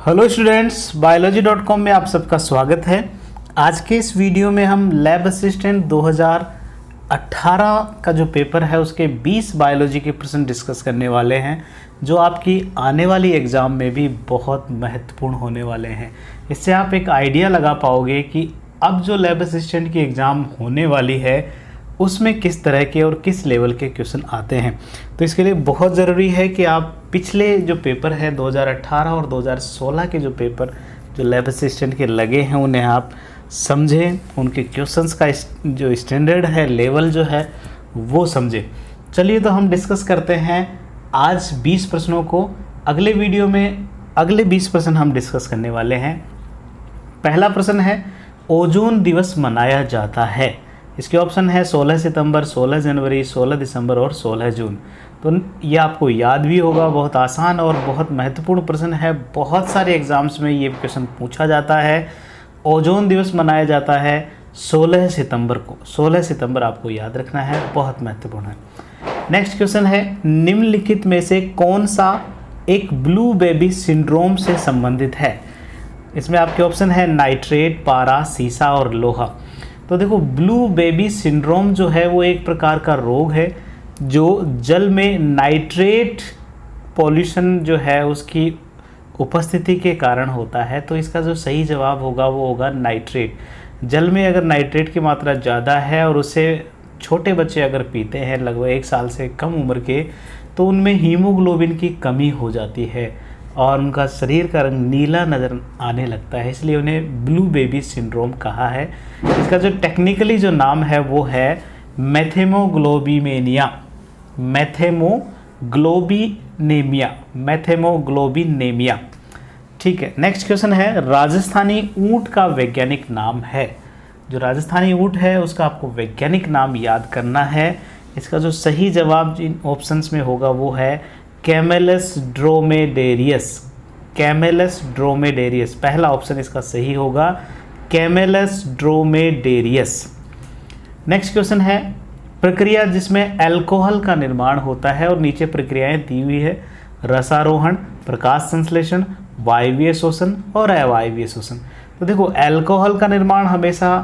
Hello students, biology.com में आप सबका स्वागत है। आज के इस वीडियो में हम लैब असिस्टेंट 2018 का जो पेपर है उसके 20 बायोलॉजी के प्रश्न डिस्कस करने वाले हैं, जो आपकी आने वाली एग्ज़ाम में भी बहुत महत्वपूर्ण होने वाले हैं। इससे आप एक आइडिया लगा पाओगे कि अब जो लैब असिस्टेंट की एग्ज़ाम होने वाली है उसमें किस तरह के और किस लेवल के क्वेश्चन आते हैं। तो इसके लिए बहुत ज़रूरी है कि आप पिछले जो पेपर है 2018 और 2016 के जो पेपर जो लैब असिस्टेंट के लगे हैं उन्हें आप समझें, उनके क्वेश्चंस का जो स्टैंडर्ड है, लेवल जो है वो समझें। चलिए तो हम डिस्कस करते हैं आज 20 प्रश्नों को। अगले वीडियो में अगले 20 प्रश्न हम डिस्कस करने वाले हैं। पहला प्रश्न है, ओजोन दिवस मनाया जाता है। इसके ऑप्शन है 16 सितंबर, 16 जनवरी, 16 दिसंबर और 16 जून। तो ये आपको याद भी होगा, बहुत आसान और बहुत महत्वपूर्ण प्रश्न है। बहुत सारे एग्जाम्स में ये क्वेश्चन पूछा जाता है। ओजोन दिवस मनाया जाता है 16 सितंबर को। 16 सितंबर आपको याद रखना है, बहुत महत्वपूर्ण है। नेक्स्ट क्वेश्चन है, निम्नलिखित में से कौन सा एक ब्लू बेबी सिंड्रोम से संबंधित है। इसमें आपके ऑप्शन है नाइट्रेट, पारा, सीसा और लोहा। तो देखो, ब्लू बेबी सिंड्रोम जो है वो एक प्रकार का रोग है जो जल में नाइट्रेट पॉल्यूशन जो है उसकी उपस्थिति के कारण होता है। तो इसका जो सही जवाब होगा वो होगा नाइट्रेट। जल में अगर नाइट्रेट की मात्रा ज़्यादा है और उसे छोटे बच्चे अगर पीते हैं लगभग 1 साल से कम उम्र के, तो उनमें हीमोग्लोबिन की कमी हो जाती है और उनका शरीर का रंग नीला नज़र आने लगता है, इसलिए उन्हें ब्लू बेबी सिंड्रोम कहा है। इसका जो टेक्निकली जो नाम है वो है मैथेमोग्लोबिनेमिया। मैथेमोग्लोबिनेमिया। ठीक है। नेक्स्ट क्वेश्चन है, राजस्थानी ऊंट का वैज्ञानिक नाम है। जो राजस्थानी ऊंट है उसका आपको वैज्ञानिक नाम याद करना है। इसका जो सही जवाब इन ऑप्शंस में होगा वो है कैमेलस ड्रोमेडेरियस। कैमेलस ड्रोमेडेरियस पहला ऑप्शन इसका सही होगा, कैमेलस ड्रोमेडेरियस। नेक्स्ट क्वेश्चन है, प्रक्रिया जिसमें अल्कोहल का निर्माण होता है और नीचे प्रक्रियाएं दी हुई है, रसारोहण, प्रकाश संश्लेषण, वायवीय शोषण और अवायवीय शोषण। तो देखो, अल्कोहल का निर्माण हमेशा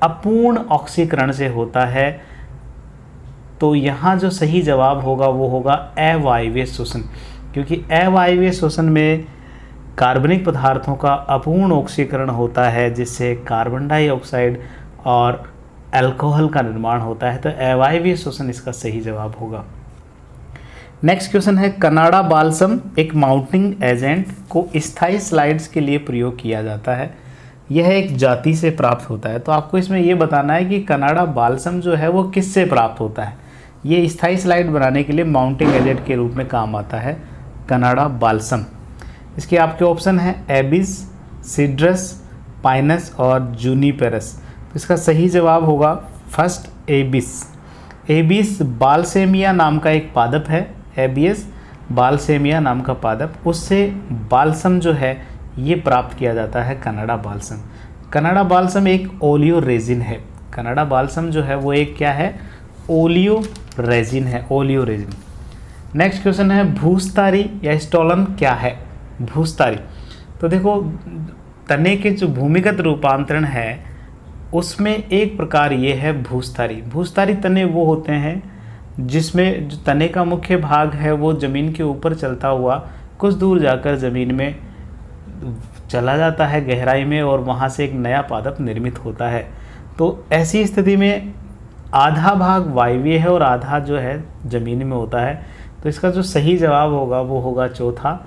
अपूर्ण ऑक्सीकरण से होता है, तो यहाँ जो सही जवाब होगा वो होगा अवायवीय शोषण, क्योंकि अवायवीय शोषण में कार्बनिक पदार्थों का अपूर्ण ऑक्सीकरण होता है जिससे कार्बन डाइऑक्साइड और अल्कोहल का निर्माण होता है। तो अवायवीय शोषण इसका सही जवाब होगा। नेक्स्ट क्वेश्चन है, कनाडा बाल्सम एक माउंटिंग एजेंट को स्थायी स्लाइड्स के लिए प्रयोग किया जाता है। यह एक जाति से प्राप्त होता है। तो आपको इसमें यह बताना है कि कनाडा बाल्सम जो है वो किससे प्राप्त होता है। ये स्थायी स्लाइड बनाने के लिए माउंटिंग एजेंट के रूप में काम आता है कनाडा बाल्सम। इसके आपके ऑप्शन है एबिस, सिड्रस, पाइनस और जूनिपेरस। तो इसका सही जवाब होगा फर्स्ट एबिस। एबिस बालसेमिया नाम का एक पादप है। एबियस बालसेमिया नाम का पादप, उससे बाल्सम जो है ये प्राप्त किया जाता है कनाडा बाल्सम। कनाडा बाल्सम एक ओलियो रेजिन है। कनाडा बाल्सम जो है वो एक क्या है, ओलियो रेजिन है, ओलियो रेजिन। नेक्स्ट क्वेश्चन है, भूस्तारी या स्टोलन क्या है। भूस्तारी, तो देखो, तने के जो भूमिगत रूपांतरण है उसमें एक प्रकार ये है भूस्तारी। भूस्तारी तने वो होते हैं जिसमें जो तने का मुख्य भाग है वो ज़मीन के ऊपर चलता हुआ कुछ दूर जाकर ज़मीन में चला जाता है गहराई में और वहाँ से एक नया पादप निर्मित होता है। तो ऐसी स्थिति में आधा भाग वायवीय है और आधा जो है ज़मीन में होता है। तो इसका जो सही जवाब होगा वो होगा चौथा,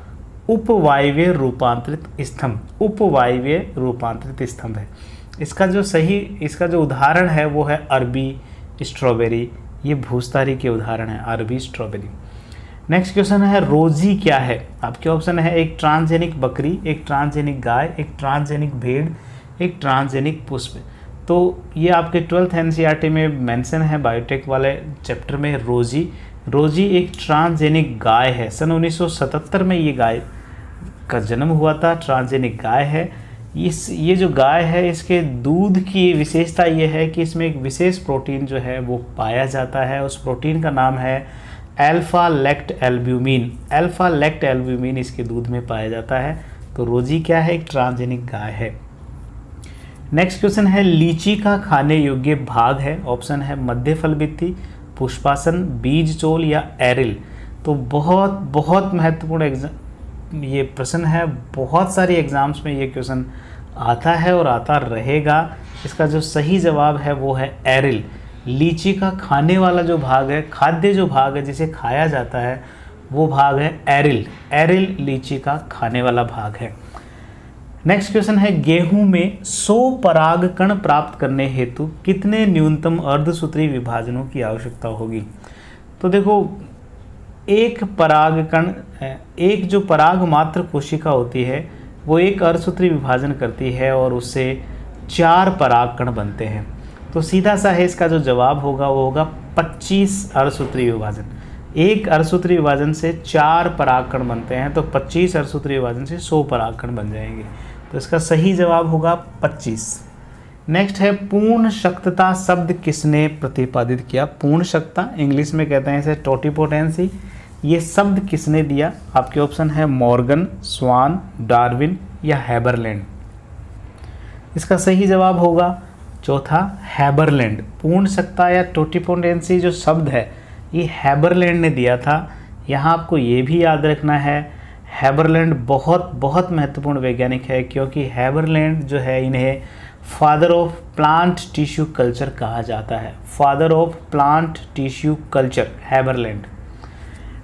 उपवायवीय रूपांतरित स्तंभ। उपवायवीय रूपांतरित स्तंभ है इसका जो उदाहरण है वो है अरबी स्ट्रॉबेरी। ये भूस्तारी के उदाहरण है, अरबी स्ट्रॉबेरी। नेक्स्ट क्वेश्चन है, रोजी क्या है। आपके ऑप्शन है एक ट्रांसजेनिक बकरी, एक ट्रांसजेनिक गाय, एक ट्रांसजेनिक भेड़, एक ट्रांसजेनिक पुष्प। तो ये आपके 12th NCERT में मेंशन है बायोटेक वाले चैप्टर में। रोजी एक ट्रांसजेनिक गाय है। सन 1977 में ये गाय का जन्म हुआ था। ट्रांसजेनिक गाय है। ये जो गाय है इसके दूध की विशेषता ये है कि इसमें एक विशेष प्रोटीन जो है वो पाया जाता है। उस प्रोटीन का नाम है अल्फा लेक्ट एल्ब्यूमिन, अल्फा लेक्ट एल्ब्यूमिन इसके दूध में पाया जाता है। तो रोजी क्या है, एक ट्रांसजेनिक गाय है। नेक्स्ट क्वेश्चन है लीची का खाने योग्य भाग है, ऑप्शन है मध्य फल भित्ति, पुष्पासन, बीज चोल या एरिल। तो बहुत बहुत महत्वपूर्ण एग्जाम ये प्रश्न है, बहुत सारी एग्जाम्स में ये क्वेश्चन आता है और आता रहेगा। इसका जो सही जवाब है वो है एरिल। लीची का खाने वाला जो भाग है, खाद्य जो भाग है जिसे खाया जाता है, वो भाग है एरिल। एरिल लीची का खाने वाला भाग है। नेक्स्ट क्वेश्चन है गेहूं में 100 परागकण प्राप्त करने हेतु कितने न्यूनतम अर्धसूत्री विभाजनों की आवश्यकता होगी। तो देखो, एक परागकण, एक जो पराग मात्र कोशिका होती है वो एक अर्धसूत्री विभाजन करती है और उससे 4 परागकण बनते हैं। तो सीधा सा है इसका जो जवाब होगा वो होगा 25 अर्धसूत्री विभाजन। एक अर्धसूत्री विभाजन से 4 परागकण बनते हैं, तो 25 अर्धसूत्री विभाजन से 100 परागकण बन जाएंगे। तो इसका सही जवाब होगा 25। नेक्स्ट है पूर्ण शक्तता शब्द किसने प्रतिपादित किया। पूर्ण शक्तता इंग्लिश में कहते हैं इसे टोटिपोटेंसी। ये शब्द किसने दिया, आपके ऑप्शन है मॉर्गन, स्वान, डार्विन या हैबरलैंड। इसका सही जवाब होगा चौथा, हैबरलैंड। पूर्ण शक्तता या टोटिपोटेंसी जो शब्द है ये हैबरलैंड ने दिया था। यहाँ आपको ये भी याद रखना है, हैबरलैंड बहुत बहुत महत्वपूर्ण वैज्ञानिक है, क्योंकि हैबरलैंड जो है इन्हें father of plant tissue culture कहा जाता है। Father of plant tissue culture, Haberlandt.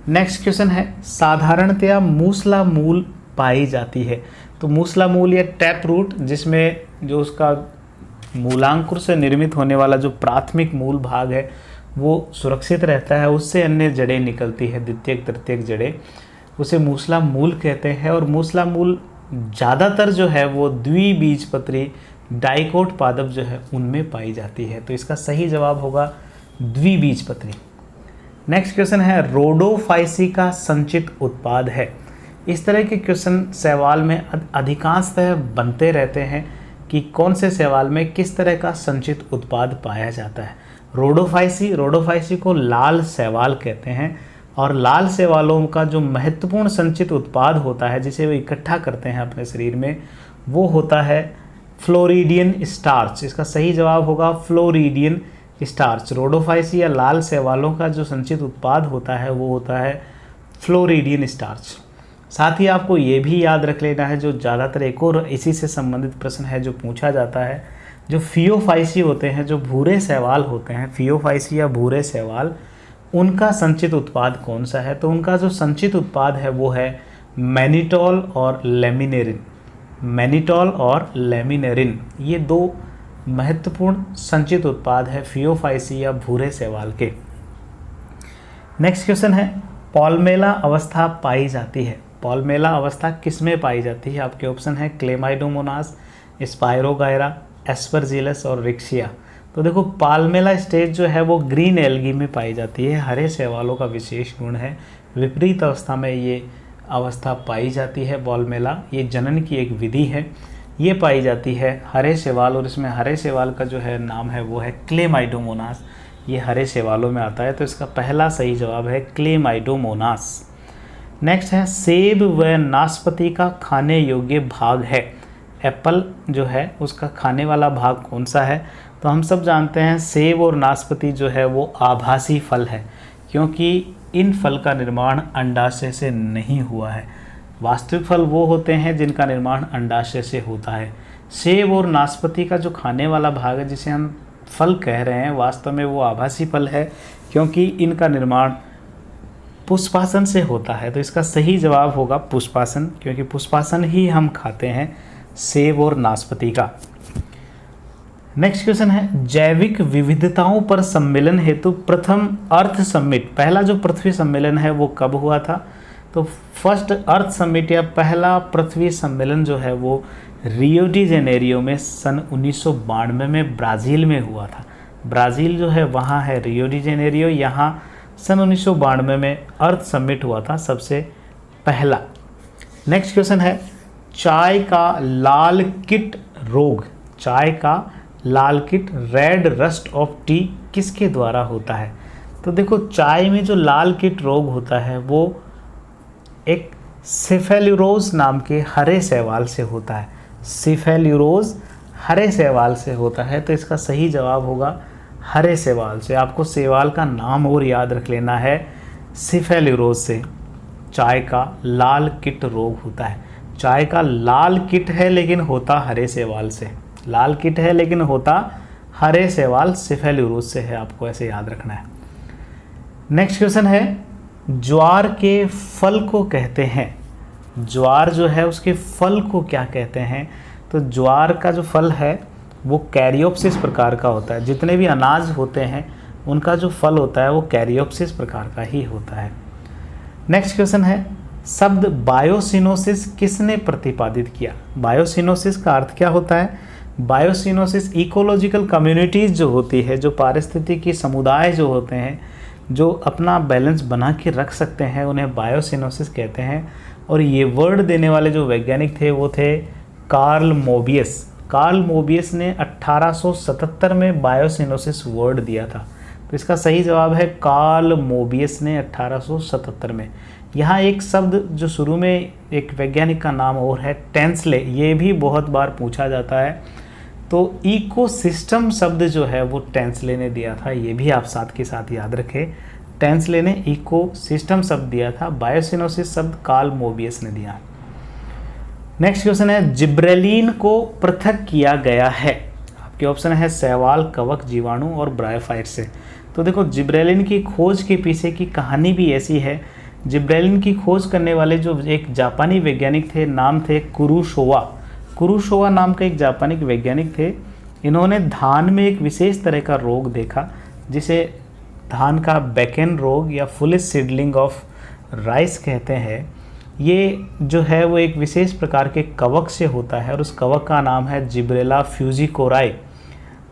Next question है साधारणतया मूसला मूल पाई जाती है। तो मूसला मूल या टैप रूट, जिसमें जो उसका मूलांकुर से निर्मित होने वाला जो प्राथमिक मूल भाग है वो सुरक्षित रहता है, उससे अन्य जड़ें निकलती है, द्वितीयक तृतीयक जड़ें, उसे मूसला मूल कहते हैं। और मूसला मूल ज़्यादातर जो है वो द्विबीजपत्री डाइकोट पादप जो है उनमें पाई जाती है। तो इसका सही जवाब होगा द्विबीजपत्री। नेक्स्ट क्वेश्चन है रोडोफाइसी का संचित उत्पाद है। इस तरह के क्वेश्चन सवाल में अधिकांशतः बनते रहते हैं कि कौन से सवाल में किस तरह का संचित उत्पाद पाया जाता है। रोडोफाइसी को लाल शैवाल कहते हैं, और लाल शैवालों का जो महत्वपूर्ण संचित उत्पाद होता है जिसे वो इकट्ठा करते हैं अपने शरीर में, वो होता है फ्लोरिडियन स्टार्च। इसका सही जवाब होगा फ्लोरिडियन स्टार्च। रोडोफाइसी या लाल शैवालों का जो संचित उत्पाद होता है वो होता है फ्लोरिडियन स्टार्च। साथ ही आपको ये भी याद रख लेना है, जो ज़्यादातर एक और इसी से संबंधित प्रश्न है जो पूछा जाता है, जो फियोफाइसी होते हैं, जो भूरे शैवाल होते हैं, फियोफाइसी या भूरे शैवाल, उनका संचित उत्पाद कौन सा है। तो उनका जो संचित उत्पाद है वो है मैनिटॉल और लेमिनेरिन। मैनिटॉल और लेमिनेरिन ये 2 महत्वपूर्ण संचित उत्पाद है फियोफाइसी या भूरे शैवाल के। नेक्स्ट क्वेश्चन है पॉलमेला अवस्था पाई जाती है। पॉलमेला अवस्था किस में पाई जाती है। आपके ऑप्शन है क्लेमाइडोमोनास, स्पायरोगायरा, एस्परजिलस और रिक्शिया। तो देखो, पालमेला स्टेज जो है वो ग्रीन एल्गी में पाई जाती है, हरे शैवालों का विशेष गुण है। विपरीत अवस्था में ये अवस्था पाई जाती है पॉलमेला। ये जनन की एक विधि है, ये पाई जाती है हरे शैवाल, और इसमें हरे शैवाल का जो है नाम है वो है क्लेमाइडोमोनास। ये हरे शैवालों में आता है, तो इसका पहला सही जवाब है क्लेमाइडोमोनास। नेक्स्ट है सेब व नाशपाती का खाने योग्य भाग है। एप्पल जो है उसका खाने वाला भाग कौन सा है। तो हम सब जानते हैं सेब और नाशपाती जो है वो आभासी फल है, क्योंकि इन फल का निर्माण अंडाशय से नहीं हुआ है। वास्तविक फल वो होते हैं जिनका निर्माण अंडाशय से होता है। सेब और नाशपाती का जो खाने वाला भाग है, जिसे हम फल कह रहे हैं, वास्तव में वो आभासी फल है, क्योंकि इनका निर्माण पुष्पासन से होता है। तो इसका सही जवाब होगा पुष्पासन, क्योंकि पुष्पासन ही हम खाते हैं सेब और नाशपाती का। नेक्स्ट क्वेश्चन है जैविक विविधताओं पर सम्मेलन हेतु प्रथम अर्थ समिट, पहला जो पृथ्वी सम्मेलन है वो कब हुआ था। तो फर्स्ट अर्थ समिट या पहला पृथ्वी सम्मेलन जो है वो रियो डी जेनेरियो में सन 1992 में ब्राज़ील में हुआ था। ब्राज़ील जो है वहाँ है रियो डी जेनेरियो, यहाँ सन 1992 में अर्थ समिट हुआ था सबसे पहला। नेक्स्ट क्वेश्चन है चाय का लाल किट रोग, चाय का लाल किट रेड रस्ट ऑफ टी किसके द्वारा होता है। तो देखो चाय में जो लाल कीट रोग होता है वो एक सिफेल्यूरोज नाम के हरे शैवाल से होता है। सिफेल्यूरोज हरे शैवाल से होता है, तो इसका सही जवाब होगा हरे शैवाल से। आपको शैवाल का नाम और याद रख लेना है, सिफेल्यूरोज से चाय का लाल कीट रोग होता है। चाय का लाल कीट है लेकिन होता हरे शैवाल से, लाल कीट है लेकिन होता हरे शैवाल सिफेल्यूरोज से है, आपको ऐसे याद रखना है। नेक्स्ट क्वेश्चन है, ज्वार के फल को कहते हैं, ज्वार जो है उसके फल को क्या कहते हैं? तो ज्वार का जो फल है वो कैरियोप्सिस प्रकार का होता है। जितने भी अनाज होते हैं उनका जो फल होता है वो कैरियोप्सिस प्रकार का ही होता है। नेक्स्ट क्वेश्चन है, शब्द बायोसिनोसिस किसने प्रतिपादित किया? बायोसिनोसिस का अर्थ क्या होता है? बायोसिनोसिस इकोलॉजिकल कम्युनिटीज़ जो होती है, जो पारिस्थितिकी समुदाय जो होते हैं, जो अपना बैलेंस बना के रख सकते हैं, उन्हें बायोसिनोसिस कहते हैं। और ये वर्ड देने वाले जो वैज्ञानिक थे वो थे कार्ल मोबियस। कार्ल मोबियस ने 1877 में बायोसिनोसिस वर्ड दिया था, तो इसका सही जवाब है कार्ल मोबियस ने 1877 में। यहाँ एक शब्द जो शुरू में एक वैज्ञानिक का नाम और है टेंसले, ये भी बहुत बार पूछा जाता है, तो इकोसिस्टम शब्द जो है वो टेंसले ने दिया था, ये भी आप साथ के साथ याद रखें। टेंसले ने इकोसिस्टम शब्द दिया था, बायोसिनोसिस शब्द कार्ल मोबियस ने दिया। नेक्स्ट क्वेश्चन है, जिब्रेलिन को पृथक किया गया है। आपके ऑप्शन है शैवाल, कवक, जीवाणु और ब्रायोफाइट से। तो देखो जिब्रेलिन की खोज के पीछे की कहानी भी ऐसी है। जिब्रेलिन की खोज करने वाले जो एक जापानी वैज्ञानिक थे, नाम थे कुरुशोवा। कुरुशोवा नाम का एक जापानी वैज्ञानिक थे। इन्होंने धान में एक विशेष तरह का रोग देखा जिसे धान का बैकेन रोग या फुलिश सीडलिंग ऑफ राइस कहते हैं। ये जो है वो एक विशेष प्रकार के कवक से होता है और उस कवक का नाम है जिब्रेला फ्यूजिकोराई।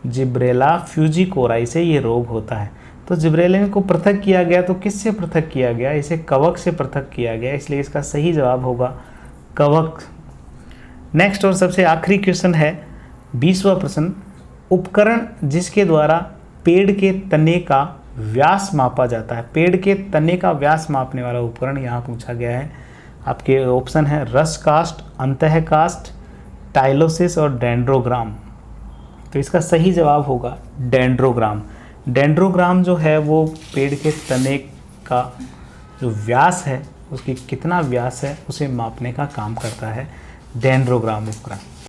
जिब्रेला फ्यूजिकोराई से ये रोग होता है। तो जिब्रेलिन को पृथक किया गया, तो किससे पृथक किया गया? इसे कवक से पृथक किया गया, इसलिए इसका सही जवाब होगा कवक। नेक्स्ट और सबसे आखिरी क्वेश्चन है 20वां प्रश्न, उपकरण जिसके द्वारा पेड़ के तने का व्यास मापा जाता है। पेड़ के तने का व्यास मापने वाला उपकरण यहाँ पूछा गया है। आपके ऑप्शन है रस कास्ट, अंतः कास्ट, टाइलोसिस और डेंड्रोग्राम। तो इसका सही जवाब होगा डेंड्रोग्राम। डेंड्रोग्राम जो है वो पेड़ के तने का जो व्यास है, उसकी कितना व्यास है उसे मापने का काम करता है डेंड्रोग्राम उपकरण।